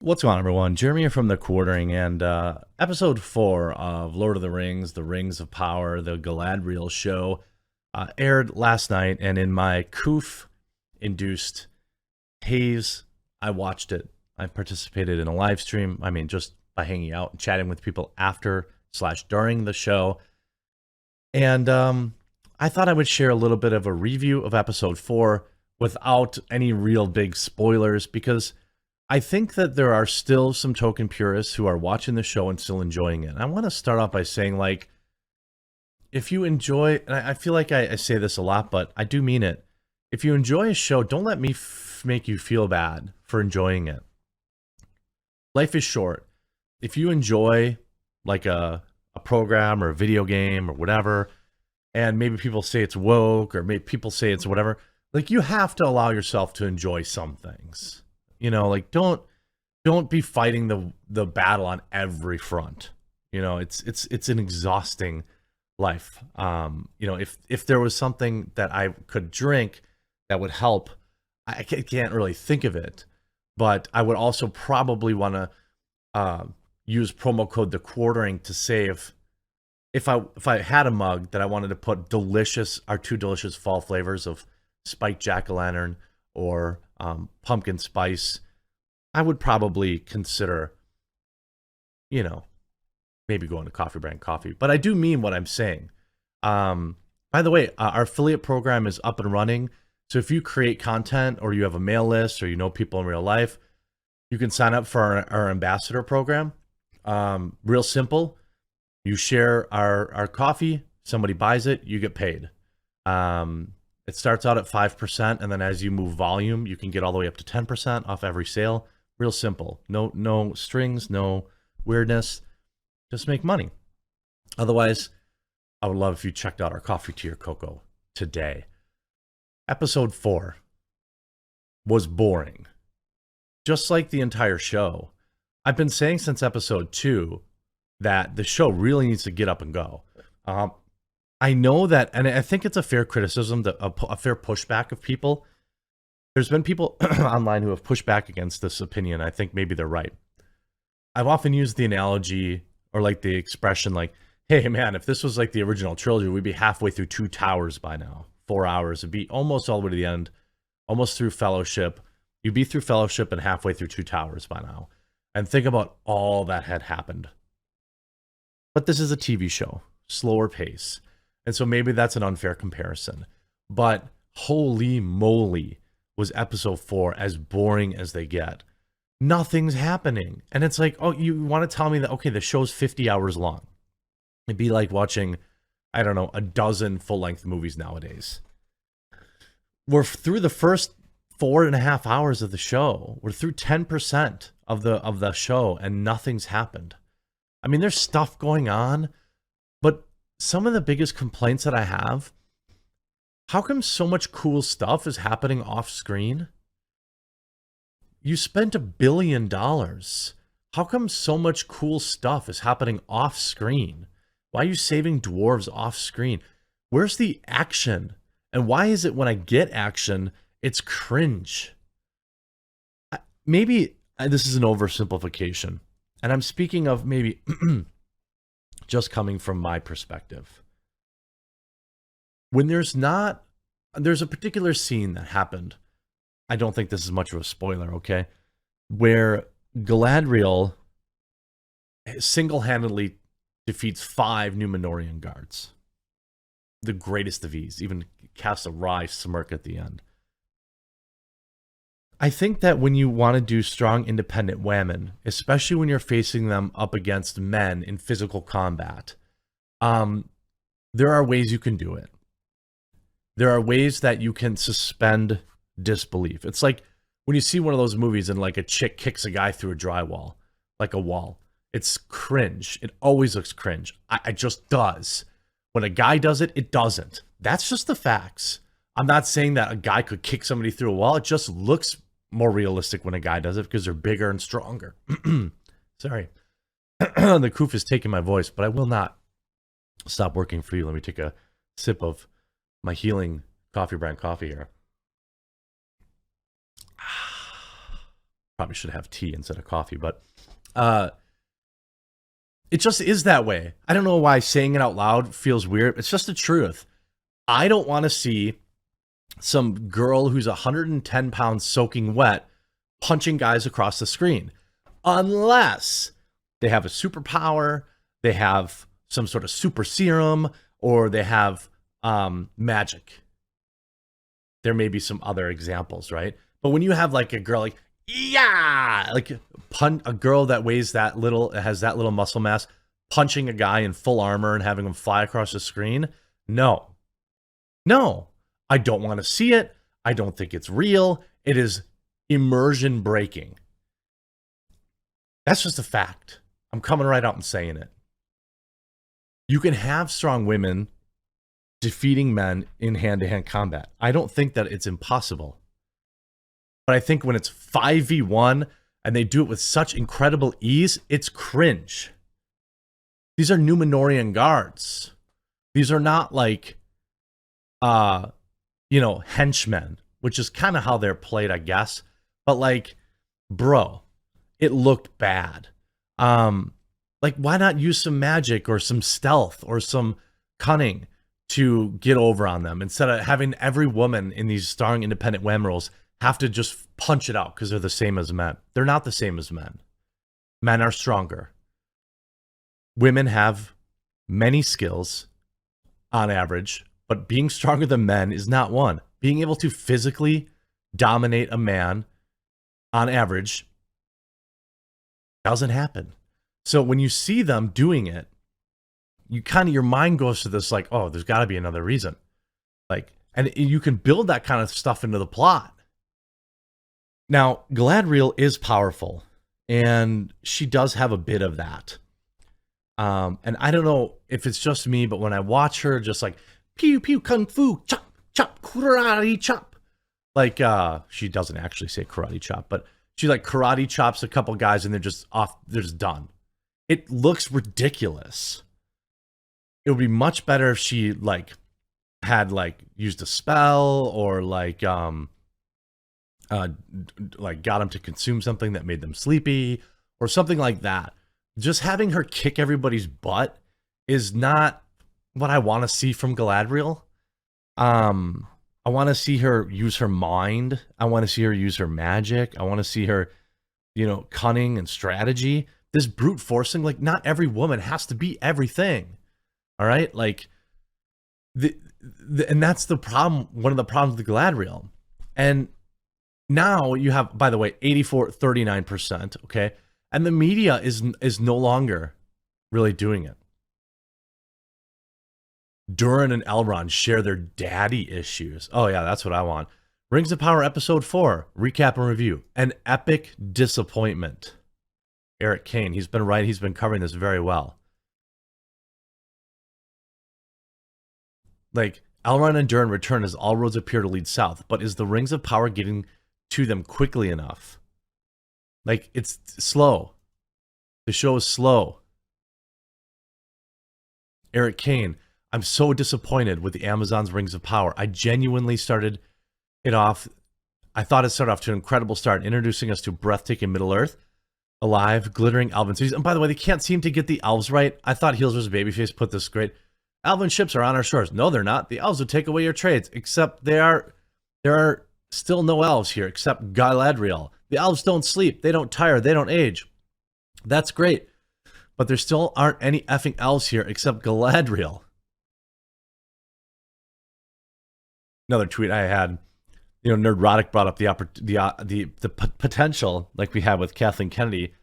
What's going on, everyone? Jeremy here from The Quartering, and episode 4 of Lord of the Rings, The Rings of Power, the Galadriel show, aired last night, and in my Coof-induced haze, I watched it. I participated in a live stream, just by hanging out and chatting with people after/during the show, and I thought I would share a little bit of a review of episode 4 without any real big spoilers, because I think that there are still some token purists who are watching the show and still enjoying it. And I want to start off by saying, like, if you enjoy, and I feel like I say this a lot, but I do mean it. If you enjoy a show, don't let me make you feel bad for enjoying it. Life is short. If you enjoy, like, a program or a video game or whatever, and maybe people say it's woke or maybe people say it's whatever, like, you have to allow yourself to enjoy some things. You know, like, don't be fighting the battle on every front. You know, it's an exhausting life. You know, if there was something that I could drink that would help, I can't really think of it, but I would also probably want to use promo code The Quartering to save. If I had a mug that I wanted to put our two delicious fall flavors of spiked jack-o'-lantern or pumpkin spice, I would probably consider, you know, maybe going to Coffee Brand Coffee. But I do mean what I'm saying. By the way, our affiliate program is up and running. So if you create content or you have a mail list or you know people in real life, you can sign up for our ambassador program. Real simple. You share our coffee, somebody buys it, you get paid. It starts out at 5%, and then as you move volume, you can get all the way up to 10% off every sale. Real simple. No strings, no weirdness. Just make money. Otherwise, I would love if you checked out our Coffee to Your Cocoa today. Episode 4 was boring. Just like the entire show. I've been saying since episode 2 that the show really needs to get up and go. I know that, and I think it's a fair criticism, a fair pushback of people. There's been people online who have pushed back against this opinion. I think maybe they're right. I've often used the analogy or like the expression like, hey man, if this was like the original trilogy, we'd be halfway through Two Towers by now. 4 hours. It'd be almost all the way to the end, almost through Fellowship. You'd be through Fellowship and halfway through Two Towers by now. And think about all that had happened. But this is a TV show, slower pace. And so maybe that's an unfair comparison. But holy moly, was episode 4 as boring as they get. Nothing's happening. And it's like, oh, you want to tell me that, okay, the show's 50 hours long. It'd be like watching, I don't know, a dozen full-length movies nowadays. We're through the first 4.5 hours of the show. We're through 10% of the show, and nothing's happened. I mean, there's stuff going on, but some of the biggest complaints that I have, how come so much cool stuff is happening off screen? You spent $1 billion. How come so much cool stuff is happening off screen? Why are you saving dwarves off screen? Where's the action? And why is it when I get action, it's cringe? Maybe this is an oversimplification. And I'm speaking of maybe just coming from my perspective. When there's a particular scene that happened. I don't think this is much of a spoiler, okay? Where Galadriel single-handedly defeats 5 Númenorian guards. The greatest of ease, even casts a wry smirk at the end. I think that when you want to do strong independent women, especially when you're facing them up against men in physical combat, there are ways you can do it. There are ways that you can suspend disbelief. It's like when you see one of those movies and like a chick kicks a guy through a drywall, like a wall. It's cringe. It always looks cringe. It just does. When a guy does it, it doesn't. That's just the facts. I'm not saying that a guy could kick somebody through a wall. It just looks more realistic when a guy does it because they're bigger and stronger. Sorry. The coof is taking my voice, but I will not stop working for you. Let me take a sip of my healing Coffee Brand Coffee here. Probably should have tea instead of coffee, but it just is that way. I don't know why saying it out loud feels weird. It's just the truth. I don't want to see some girl who's 110 pounds soaking wet punching guys across the screen. Unless they have a superpower, they have some sort of super serum, or they have magic. There may be some other examples, right? But when you have like a girl like, yeah, like a girl that weighs that little, has that little muscle mass, punching a guy in full armor and having him fly across the screen, no, I don't want to see it. I don't think it's real. It is immersion breaking. That's just a fact. I'm coming right out and saying it. You can have strong women defeating men in hand-to-hand combat. I don't think that it's impossible. But I think when it's 5v1 and they do it with such incredible ease, it's cringe. These are Númenorian guards. These are not like, henchmen, which is kind of how they're played, I guess. But like, bro, it looked bad. Like, why not use some magic or some stealth or some cunning to get over on them instead of having every woman in these starring independent wham rolls have to just punch it out because they're the same as men. They're not the same as men. Men are stronger. Women have many skills on average, but being stronger than men is not one. Being able to physically dominate a man on average doesn't happen. So when you see them doing it, you kind of, your mind goes to this like, oh, there's got to be another reason. Like, and you can build that kind of stuff into the plot. Now, Galadriel is powerful, and she does have a bit of that. And I don't know if it's just me, but when I watch her just like, pew, pew, kung fu, chop, chop, karate chop. Like, she doesn't actually say karate chop, but she like karate chops a couple guys and they're just off, they're just done. It looks ridiculous. It would be much better if she like had like used a spell or like got them to consume something that made them sleepy or something like that. Just having her kick everybody's butt is not what I want to see from Galadriel. I want to see her use her mind. I want to see her use her magic. I want to see her, cunning and strategy. This brute forcing, like, not every woman has to be everything. All right? Like, and that's the problem, one of the problems with Galadriel. And now you have, by the way, 39%, okay? And the media is no longer really doing it. Durin and Elrond share their daddy issues. Oh yeah, that's what I want. Rings of Power episode 4, recap and review. An epic disappointment. Eric Kane, he's been right. He's been covering this very well. Like, Elrond and Durin return as all roads appear to lead south, but is the Rings of Power getting to them quickly enough? Like, it's slow. The show is slow. Eric Kane, I'm so disappointed with the Amazon's Rings of Power. I genuinely started it off. I thought it started off to an incredible start, introducing us to breathtaking Middle-earth, alive, glittering elven cities. And by the way, they can't seem to get the elves right. I thought Heelsers Babyface put this great. Elven ships are on our shores. No, they're not. The elves would take away your trades, except there are still no elves here, except Galadriel. The elves don't sleep. They don't tire. They don't age. That's great. But there still aren't any effing elves here except Galadriel. Another tweet I had, Nerdrotic brought up the potential, like we had with Kathleen Kennedy,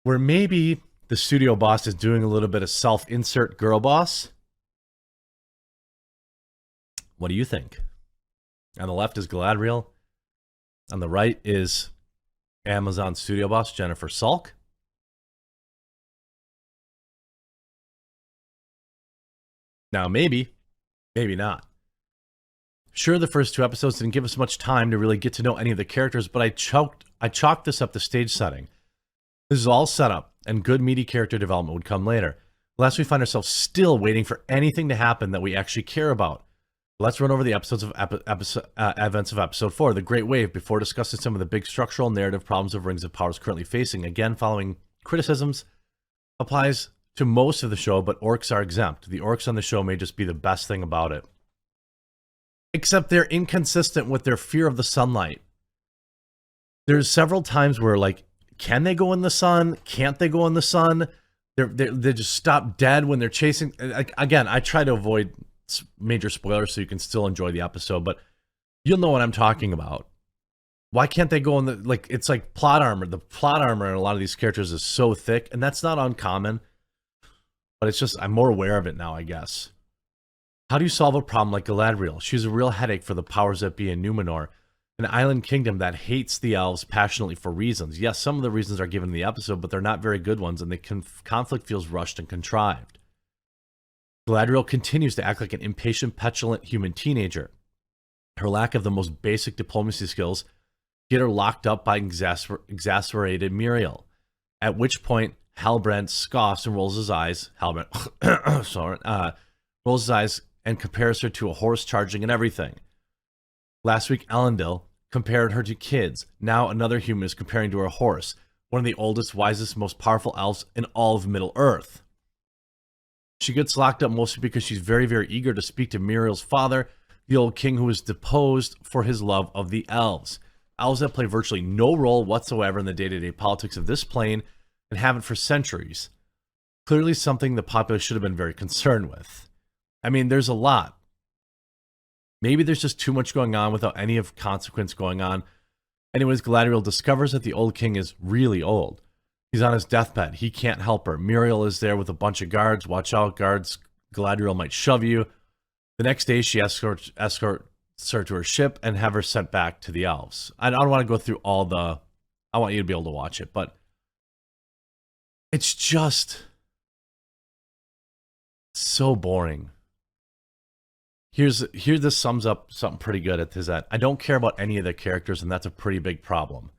where maybe the studio boss is doing a little bit of self-insert girl boss. What do you think? On the left is Galadriel. On the right is Amazon studio boss Jennifer Salk. Now, maybe not. Sure, the first 2 episodes didn't give us much time to really get to know any of the characters, but I chalked this up to stage setting. This is all set up, and good meaty character development would come later. Last we find ourselves still waiting for anything to happen that we actually care about. Let's run over the events of episode 4, The Great Wave, before discussing some of the big structural narrative problems of Rings of Power is currently facing. Again, following criticisms applies to most of the show, but orcs are exempt. The orcs on the show may just be the best thing about it. Except they're inconsistent with their fear of the sunlight. There's several times where, like, can they go in the sun? Can't they go in the sun? They just stop dead when they're chasing. Again, I try to avoid major spoilers so you can still enjoy the episode, but you'll know what I'm talking about. Why can't they go in the, like, it's like plot armor. The plot armor in a lot of these characters is so thick, and that's not uncommon, but it's just, I'm more aware of it now, I guess. How do you solve a problem like Galadriel? She's a real headache for the powers that be in Númenor, an island kingdom that hates the elves passionately for reasons. Yes, some of the reasons are given in the episode, but they're not very good ones, and the conflict feels rushed and contrived. Galadriel continues to act like an impatient, petulant human teenager. Her lack of the most basic diplomacy skills get her locked up by exasperated Muriel, at which point Halbrand scoffs and rolls his eyes. Rolls his eyes and compares her to a horse charging and everything. Last week, Elendil compared her to kids. Now another human is comparing to a horse, one of the oldest, wisest, most powerful elves in all of Middle-earth. She gets locked up mostly because she's very, very eager to speak to Muriel's father, the old king who was deposed for his love of the elves. Elves that play virtually no role whatsoever in the day-to-day politics of this plane and haven't for centuries. Clearly something the populace should have been very concerned with. I mean, there's a lot. Maybe there's just too much going on without any of consequence going on. Anyways, Galadriel discovers that the old king is really old. He's on his deathbed. He can't help her. Muriel is there with a bunch of guards. Watch out, guards. Galadriel might shove you. The next day, she escorts her to her ship and have her sent back to the elves. I don't want to go through all the... I want you to be able to watch it, but it's just so boring. Here this sums up something pretty good at his end. I don't care about any of the characters, and that's a pretty big problem.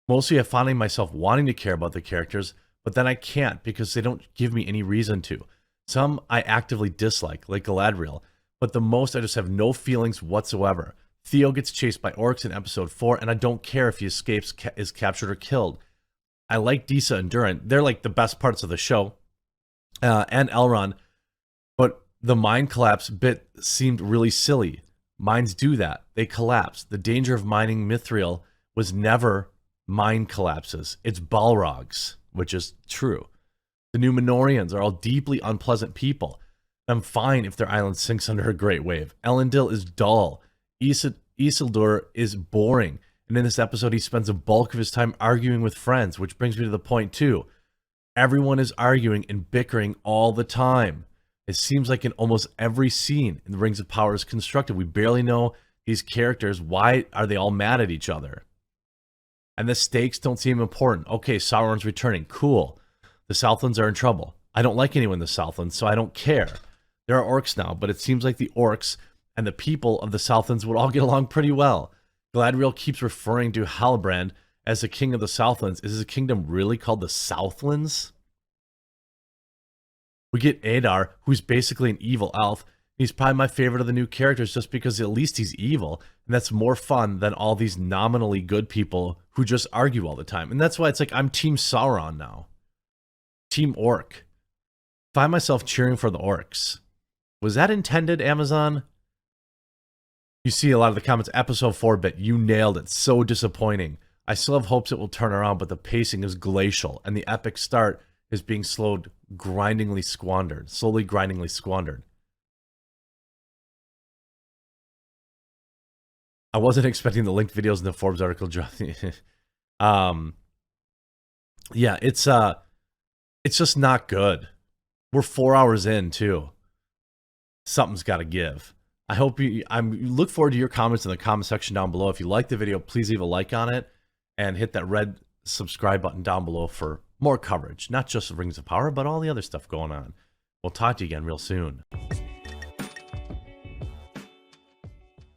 Mostly I'm finding myself wanting to care about the characters, but then I can't because they don't give me any reason to. Some I actively dislike, like Galadriel, but the most I just have no feelings whatsoever. Theo gets chased by orcs in episode 4, and I don't care if he escapes, is captured, or killed. I like Disa and Durin. They're like the best parts of the show. And Elrond. But the mine collapse bit seemed really silly. Mines do that. They collapse. The danger of mining Mithril was never mine collapses. It's Balrogs, which is true. The Númenorians are all deeply unpleasant people. I'm fine if their island sinks under a great wave. Elendil is dull. Isildur is boring. And in this episode, he spends a bulk of his time arguing with friends, which brings me to the point too. Everyone is arguing and bickering all the time. It seems like in almost every scene in the Rings of Power is constructed, we barely know these characters. Why are they all mad at each other? And the stakes don't seem important. Okay, Sauron's returning. Cool. The Southlands are in trouble. I don't like anyone in the Southlands, so I don't care. There are orcs now, but it seems like the orcs and the people of the Southlands would all get along pretty well. Galadriel keeps referring to Halbrand as the king of the Southlands. Is his kingdom really called the Southlands? We get Adar, who's basically an evil elf. He's probably my favorite of the new characters just because at least he's evil. And that's more fun than all these nominally good people who just argue all the time. And that's why it's like I'm Team Sauron now. Team Orc. Find myself cheering for the orcs. Was that intended, Amazon? You see a lot of the comments. Episode 4 bit, you nailed it. So disappointing. I still have hopes it will turn around, but the pacing is glacial. And the epic start is being slowly grindingly squandered. I wasn't expecting the linked videos in the Forbes article. Yeah, it's just not good. We're 4 hours in too. Something's got to give. I look forward to your comments in the comment section down below. If you like the video, please leave a like on it and hit that red subscribe button down below for more coverage, not just of Rings of Power, but all the other stuff going on. We'll talk to you again real soon.